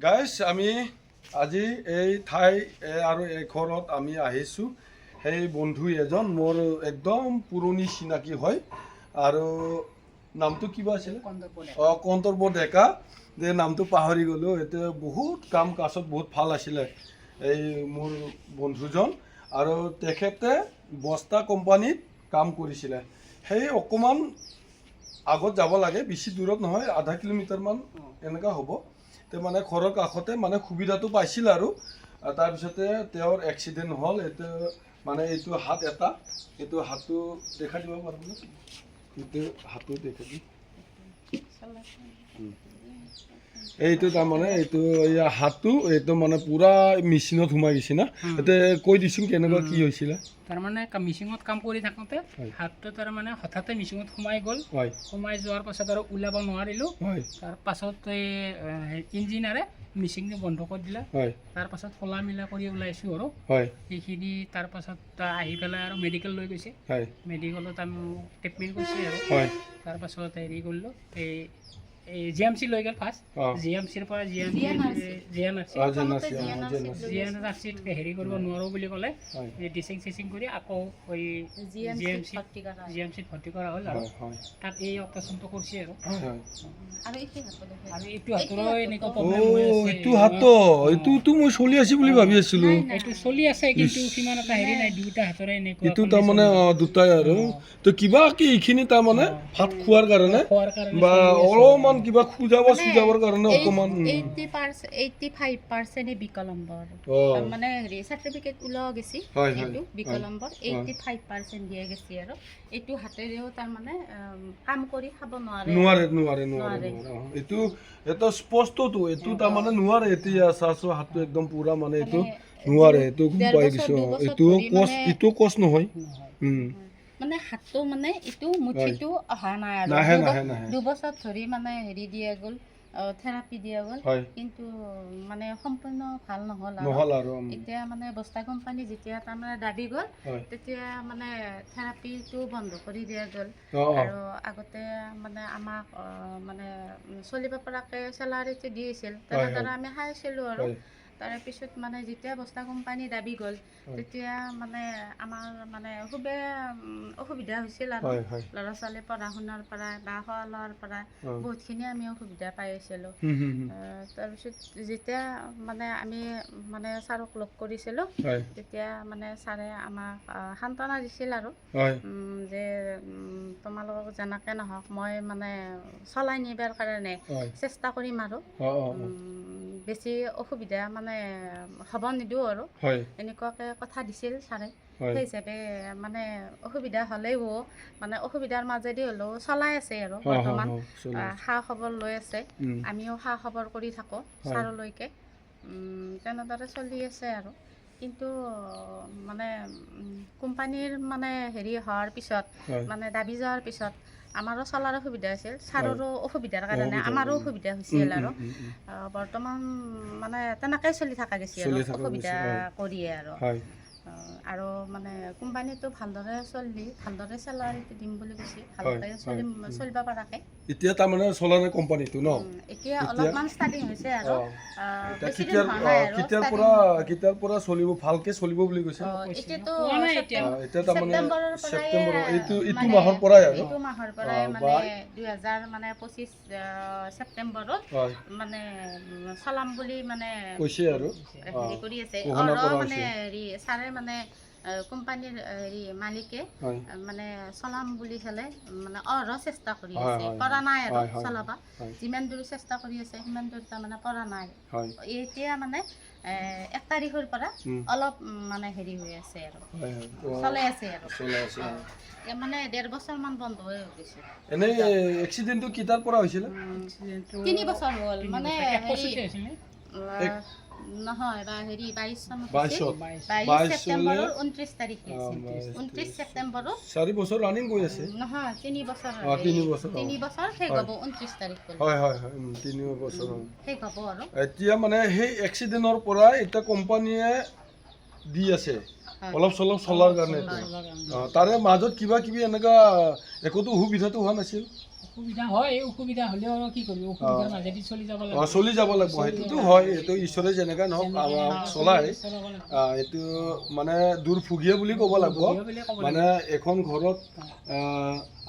Guys আমি আজি এই ঠাই আৰু এই ঘৰত আমি আহিছোঁ সেই বন্ধু এজন মোৰ একদম পুৰণি চিনাকি হয় আৰু নামটো কিবা আছিলে কন্দৰ্প ডেকা যে নামটো পাহৰি গ'লোঁ এতিয়া বহুত কাম কাজত বহুত ভাল আছিলে এই মোৰ বন্ধুজন আৰু তেখেতে বস্তা কোম্পানীত কাম কৰিছিলে সেই অকণমান আগত যাব লাগে বেছি দূৰত নহয় আধা কিলোমিটাৰমান এনেকুৱা হ'ব তে মানে ঘৰৰ কাষতে মানে সুবিধাটো পাইছিল আৰু তাৰপিছতে তেওঁৰ এক্সিডেণ্ট হ'ল এইটো মানে এইটো হাত এটা এইটো হাতটো দেখাই দিব পাৰিবনে এইটো হাতটো দেখাই দিম এইটো তাৰমানে এইটো হাতটো এইটো মানে পুৰা মেচিনত সোমাই গৈছে না এতিয়া কৈ দিছোঁ কেনেকুৱা কি হৈছিলে তাৰমানে মিচিঙত কাম কৰি থাকোঁতে হাতটো তাৰমানে হঠাতে মিচিঙত সোমাই গ'ল সোমাই যোৱাৰ পাছত আৰু ওলাব নোৱাৰিলোঁ তাৰ পাছত এই ইঞ্জিনিয়াৰে মিচিংটো বন্ধ কৰি দিলে তাৰ পাছত খোলা মিলা কৰি ওলাইছোঁ আৰু সেইখিনি তাৰ পাছত আহি পেলাই আৰু মেডিকেল লৈ গৈছে মেডিকেলত আমি ট্ৰিটমেণ্ট কৰিছে আৰু তাৰ পাছত হেৰি কৰিলোঁ এই জি এম চি লৈ গ'ল ফাৰ্ষ্ট জি এম চিৰ পৰা জি এন আৰ চিত হেৰি কৰিব নোৱাৰোঁ বুলি ক'লে ডিচিং চিচিং কৰি আকৌ জি এম চিত ভৰ্তি কৰা হ'ল আৰু তাত এই অপাৰেশ্যনটো কৰিছে আৰু এইটো হাতৰো এনেকুৱা প্ৰব্লেম হৈ আছে এইটো হাতটো এইটোতো মই চলি আছে বুলি ভাবি আছিলোঁ এইটো চলি আছে কিন্তু সিমান এটা হেৰি নাই দুটা হাতৰে এনেকুৱা এইটো তাৰমানে দুটাই আৰু তো কিবা কি এইখিনি তাৰমানে ভাত খোৱাৰ কাৰণে বা অলপমান কিবা খুজাবৰ কাৰণে অকণমান 85% বিকলম্বৰ মানে হেৰি চাৰ্টিফিকেট ওলোৱা গৈছে এইটো বিকলম্বৰ 85% দিয়া গৈছে আৰু এইটো হাতেৰেও তাৰমানে কাম কৰি খাব নোৱাৰে এইটো এটা স্পষ্টটো এইটো তাৰমানে নোৱাৰে এতিয়া চাচো হাতটো একদম পুৰা মানে এইটো নোৱাৰে এইটো গম পাই গৈছোঁ এইটো কষ্ট নহয় মানে হাতটো মানে এইটো মুঠিটো অহা নাই আৰু 2 বছৰ ধৰি মানে হেৰি দিয়া গ'ল থেৰাপি দিয়া গ'ল কিন্তু মানে সম্পূৰ্ণ ভাল নহ'ল আৰু এতিয়া মানে বস্তা কোম্পানী যেতিয়া তাৰমানে দাবী গ'ল তেতিয়া মানে থেৰাপিটো বন্ধ কৰি দিয়া গ'ল আৰু আগতে মানে আমাক মানে চলিব পৰাকৈ চেলাৰীটো দি আছিল তেনেদৰে আমি খাইছিলোঁ আৰু তাৰপিছত মানে যেতিয়া বস্তা কোম্পানী দাবী গ'ল তেতিয়া মানে আমাৰ মানে খুবেই অসুবিধা হৈছিল আৰু ল'ৰা ছোৱালী পঢ়া শুনাৰ পৰা বা খোৱা লোৱাৰ পৰা বহুতখিনি আমি অসুবিধা পাই আছিলোঁ তাৰপিছত যেতিয়া মানে আমি মানে ছাৰক লগ কৰিছিলোঁ তেতিয়া মানে ছাৰে আমাক সান্তনা দিছিল আৰু যে তোমালোকক যেনেকৈ নহওক মই মানে চলাই নিবৰ কাৰণে চেষ্টা কৰিম আৰু বেছি অসুবিধা মানে হ'ব নিদিওঁ আৰু এনেকুৱাকৈ কথা দিছিল ছাৰে সেই হিচাপে মানে অসুবিধা হ'লেও মানে অসুবিধাৰ মাজেদি হ'লেও চলাই আছে আৰু বৰ্তমান খা খবৰ লৈ আছে আমিও খা খবৰ কৰি থাকোঁ ছাৰলৈকে তেনেদৰে চলি আছে আৰু কিন্তু মানে কোম্পানীৰ মানে হেৰি হোৱাৰ পিছত মানে দাবী যোৱাৰ পিছত আমাৰো চলাৰ অসুবিধা হৈছিল ছাৰৰো অসুবিধাৰ কাৰণে আমাৰো অসুবিধা হৈছিল আৰু বৰ্তমান মানে তেনেকৈ চলি থকা গৈছে আৰু অসুবিধা কৰিয়ে আৰু মানে কোম্পানীটো ভালদৰে ভালদৰে চেলাৰীটো দিম বুলি কৈছে ভালদৰে চলিব পৰাকৈ এতিয়া তাৰমানে চলাৰে কোম্পানীটো ন এতিয়া অলপমান ষ্টাৰ্টিং হৈছে আৰু কেতিয়াৰ পৰা চলিব ভালকে চলিব বুলি কৈছে এতিয়া তাৰমানে ছেপ্টেম্বৰ এইটো মাহৰ পৰাই আৰু এইটো মাহৰ পৰাই মানে 2025 ছেপ্টেম্বৰত মানে চলাম বুলি মানে কৈছে আৰু হেৰি কৰি আছে মানে হেৰি ছাৰে মানে কোম্পানীৰ হেৰি মালিকে মানে চলাম বুলি ক'লে মানে চেষ্টা কৰি আছে পৰা নাই আৰু চলাব যিমান দূৰ চেষ্টা কৰি আছে সিমান দূৰ তাৰমানে পৰা নাই এতিয়া মানে 1 তাৰিখৰ পৰা অলপ মানে হেৰি হৈ আছে আৰু চলাই আছে আৰু মানে 1.5 বছৰমান বন্ধ হৈ গৈছে এনে এক্সিডেণ্টটো কেতিয়াৰ পৰা হৈছিলে 3 বছৰ হ'ল মানে নহয় বা হেৰি 22 ছেপ্টেম্বৰৰ 29 তাৰিখে 29 ছেপ্টেম্বৰত 4 বছৰ ৰানিং কৰি আছে নহয় 3 বছৰ 3 বছৰ শেষ হ'ব 29 তাৰিখ হয় 3 বছৰ শেষ হ'ব আৰু এতিয়া মানে সেই এক্সিডেণ্টৰ পৰা এতিয়া কোম্পানীয়ে দি আছে অলপ চলপ চলাৰ কাৰণে তাৰে মাজত কিবা কিবি এনেকুৱা একোতো অসুবিধাটো হোৱা নাছিল সুবিধা হয়, অসুবিধা হ'লেও আৰু কি কৰিবি, অসুবিধাৰ মাজেদি চলি যাব লাগিব। চলি যাব লাগিব, সেইটোতো হয়, এইটো ঈশ্বৰে যেনেকৈ নহওক চলাই এইটো মানে দুৰ্ভোগীয়ে বুলি ক'ব লাগিব। মানে এখন ঘৰত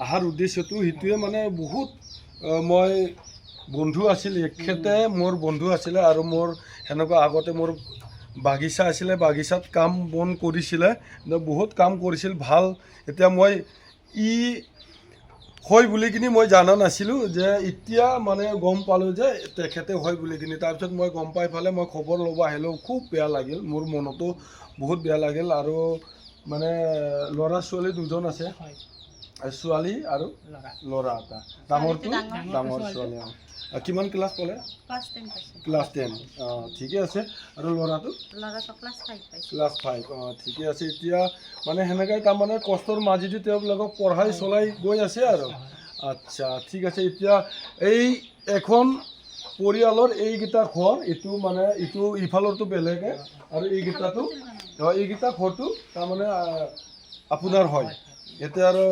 অহাৰ উদ্দেশ্যটো সেইটোৱে, মানে বহুত মই বন্ধু আছিল, এখেতে মোৰ বন্ধু আছিলে আৰু মোৰ সেনেকুৱা আগতে মোৰ বাগিচা আছিলে, বাগিচাত কাম বন কৰিছিলে, বহুত কাম কৰিছিল ভাল। এতিয়া মই হয় বুলি কিনি মই জানা নাছিলোঁ, যে এতিয়া মানে গম পালোঁ যে তেখেতে হয় বুলি কিনি। তাৰপিছত মই গম পাই পেলাই মই খবৰ ল'ব আহিলোঁ, খুব বেয়া লাগিল, মোৰ মনতো বহুত বেয়া লাগিল। আৰু মানে ল'ৰা ছোৱালী দুজন আছে, ছোৱালী আৰু ল'ৰা এটা, ডাঙৰটো ডাঙৰ ছোৱালী। কিমান ক্লাছ ক'লে? ক্লাছ 10। ঠিকে আছে। আৰু ল'ৰাটো ক্লাছ 5। ঠিকে আছে। এতিয়া মানে সেনেকৈ তাৰমানে কষ্টৰ মাজেদি তেওঁবিলাকক পঢ়াই চলাই গৈ আছে আৰু। আচ্ছা, ঠিক আছে। এতিয়া এই এখন পৰিয়ালৰ এইকেইটা ঘৰ, এইটো মানে ইটো ইফালৰটো বেলেগে, আৰু এইকেইটা ঘৰটো তাৰমানে আপোনাৰ হয়। এতিয়া আৰু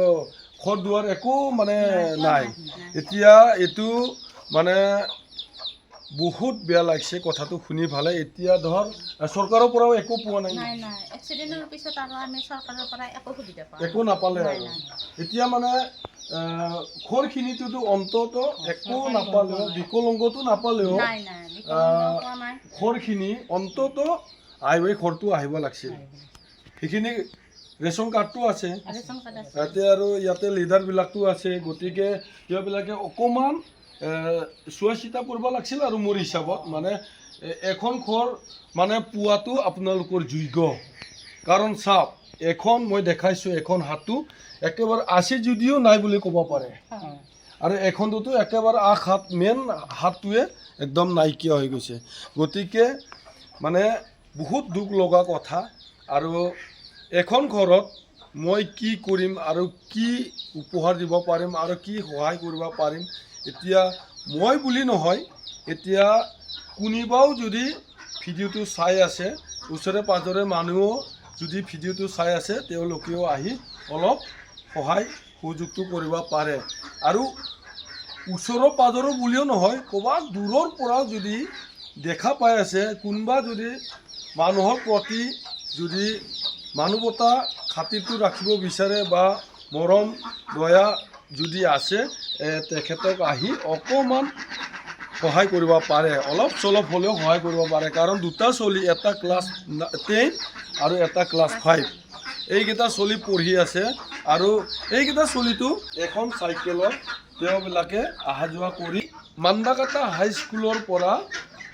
ঘৰ দুৱাৰ একো মানে নাই। এতিয়া এইটো মানে বহুত বেয়া লাগিছে কথাটো শুনি ভালে। এতিয়া ধৰ চৰকাৰৰ পৰাও একো পোৱা নাই, একো নাপালে আৰু। এতিয়া মানে ঘৰখিনিটোতো অন্তত একো নাপালেও, বিকলংগটো নাপালেও ঘৰখিনি অন্তত ঘৰটো আহিব লাগিছিল। সেইখিনি ৰেচন কাৰ্ডটো আছে ইয়াতে, আৰু ইয়াতে লিডাৰবিলাকতো আছে। গতিকে তেওঁবিলাকে অকণমান চোৱা চিতা কৰিব লাগিছিল আৰু মোৰ হিচাপত। মানে এখন ঘৰ মানে পোৱাটো আপোনালোকৰ যোগ্য। কাৰণ চাওক, এখন মই দেখাইছোঁ, এখন হাতো একেবাৰে আছে যদিও নাই বুলি ক'ব পাৰে, আৰু এখনটোতো একেবাৰে হাত, মেইন হাতটোৱে একদম নাইকিয়া হৈ গৈছে। গতিকে মানে বহুত দুখ লগা কথা। আৰু এখন ঘৰত মই কি কৰিম আৰু কি উপহাৰ দিব পাৰিম আৰু কি সহায় কৰিব পাৰিম, এতিয়া মই বুলি নহয়, এতিয়া কোনোবাও যদি ভিডিঅ'টো চাই আছে, ওচৰে পাঁজৰে মানুহো যদি ভিডিঅ'টো চাই আছে, তেওঁলোকেও আহি অলপ সহায় সুযোগটো কৰিব পাৰে। আৰু ওচৰৰ পাজৰৰ বুলিও নহয়, ক'ৰবাত দূৰৰ পৰাও যদি দেখা পাই আছে, কোনোবা যদি মানুহৰ প্ৰতি যদি মানৱতা খাতিৰটো ৰাখিব বিচাৰে বা মৰম দয়া যদি আছে, তেখেতক আহি অকণমান সহায় কৰিব পাৰে, অলপ চলপ হ'লেও সহায় কৰিব পাৰে। কাৰণ দুটা চলি, এটা ক্লাছ 10 আৰু এটা ক্লাছ 5, এইকেইটা চলি পঢ়ি আছে। আৰু এইকেইটা চলিটো এখন চাইকেলত তেওঁবিলাকে অহা যোৱা কৰি মান্দাকাটা হাইস্কুলৰ পৰা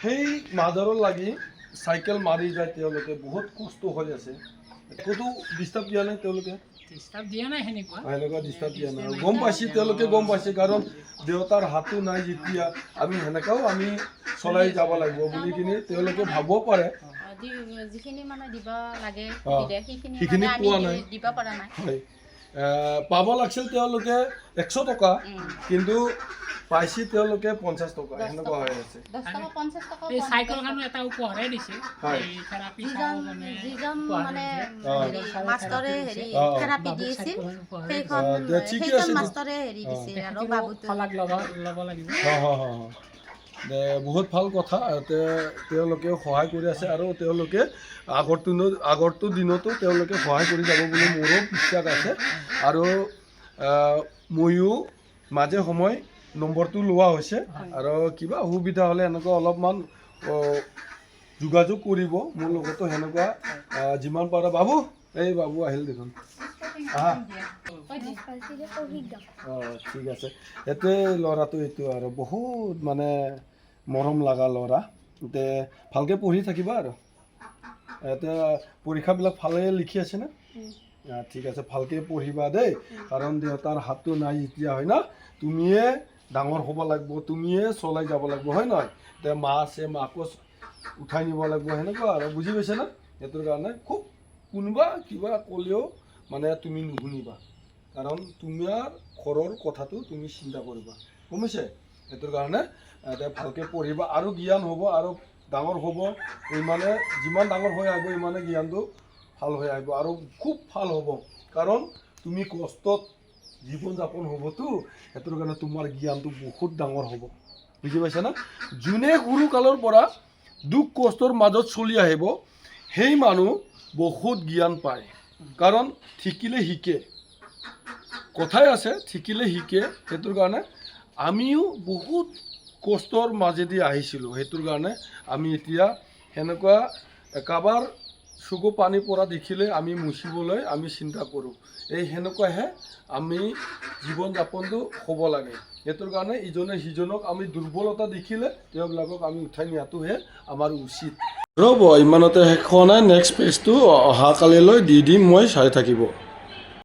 সেই মাজাৰৰ লাগি চাইকেল মাৰি যায়। তেওঁলোকে বহুত কষ্ট হৈ আছে। একোতো ডিষ্টাৰ্ব দিয়া নাই তেওঁলোকে, সেনেকুৱা ডিষ্টাৰ্ব দিয়া নাই। গম পাইছে, তেওঁলোকে গম পাইছে, কাৰণ দেউতাৰ হাতো নাই যেতিয়া, আমি সেনেকাও আমি চলাই যাব লাগিব বুলি কিনি তেওঁলোকে ভাবিব পাৰে। সেইখিনি পোৱা নাই, হয়। পাব লাগিছিল তেওঁলোকে 100 টকা, কিন্তু পাইছে তেওঁলোকে 50 টকা, সেনেকুৱা হৈ আছে। বহুত ভাল কথা, তেওঁলোকে সহায় কৰি আছে, আৰু তেওঁলোকে আগৰটো দিনতো তেওঁলোকে সহায় কৰি যাব বুলি মোৰো বিশ্বাস আছে। আৰু ময়ো মাজে সময় নম্বৰটো লোৱা হৈছে, আৰু কিবা অসুবিধা হ'লে এনেকুৱা অলপমান যোগাযোগ কৰিব মোৰ লগতো। সেনেকুৱা যিমান পাৰে। বাবু, এই বাবু আহিল দেখোন, ঠিক আছে। এইটোৱে ল'ৰাটো, এইটো আৰু বহুত মানে মৰম লগা ল'ৰা। এতিয়া ভালকৈ পঢ়ি থাকিবা আৰু। এতিয়া পৰীক্ষাবিলাক ভালে লিখি আছেনে? ঠিক আছে, ভালকৈ পঢ়িবা দেই। কাৰণ দেউতাৰ হাতটো নাই যেতিয়া, হয় না, তুমিয়ে ডাঙৰ হ'ব লাগিব, তুমিয়ে চলাই যাব লাগিব, হয় নহয়? এতিয়া মা আছে, মাকো উঠাই নিব লাগিব, সেনেকুৱা আৰু। বুজি পাইছে না? সেইটোৰ কাৰণে খুব কোনোবা কিবা ক'লেও মানে তুমি নুশুনিবা, কাৰণ তোমাৰ ঘৰৰ কথাটো তুমি চিন্তা কৰিবা, গম পাইছে? সেইটোৰ কাৰণে এতিয়া ভালকৈ পঢ়িবা, আৰু জ্ঞান হ'ব, আৰু ডাঙৰ হ'ব। ইমানে যিমান ডাঙৰ হৈ আহিব, ইমানে জ্ঞানটো ভাল হৈ আহিব, আৰু খুব ভাল হ'ব। কাৰণ তুমি কষ্টত জীৱন যাপন হ'বতো সেইটোৰ কাৰণে তোমাৰ জ্ঞানটো বহুত ডাঙৰ হ'ব বুজি পাইছা না যোনে সৰু কালৰ পৰা দুখ কষ্টৰ মাজত চলি আহিব সেই মানুহ বহুত জ্ঞান পায় কাৰণ শিকিলে শিকে কথাই আছে শিকিলে শিকে সেইটোৰ কাৰণে আমিও বহুত কষ্টৰ মাজেদি আহিছিলোঁ সেইটোৰ কাৰণে আমি এতিয়া সেনেকুৱা কাবাৰ চকু পানী পৰা দেখিলে আমি মুচিবলৈ আমি চিন্তা কৰোঁ এই সেনেকুৱাহে আমি জীৱন যাপনটো হ'ব লাগে সেইটোৰ কাৰণে ইজনে সিজনক আমি দুৰ্বলতা দেখিলে তেওঁবিলাকক আমি উঠাই নিয়াটোহে আমাৰ উচিত ৰ'ব ইমানতে শেষ হোৱা নাই নেক্সট পেজটো অহাকালিলৈ দি দিম মই চাই থাকিব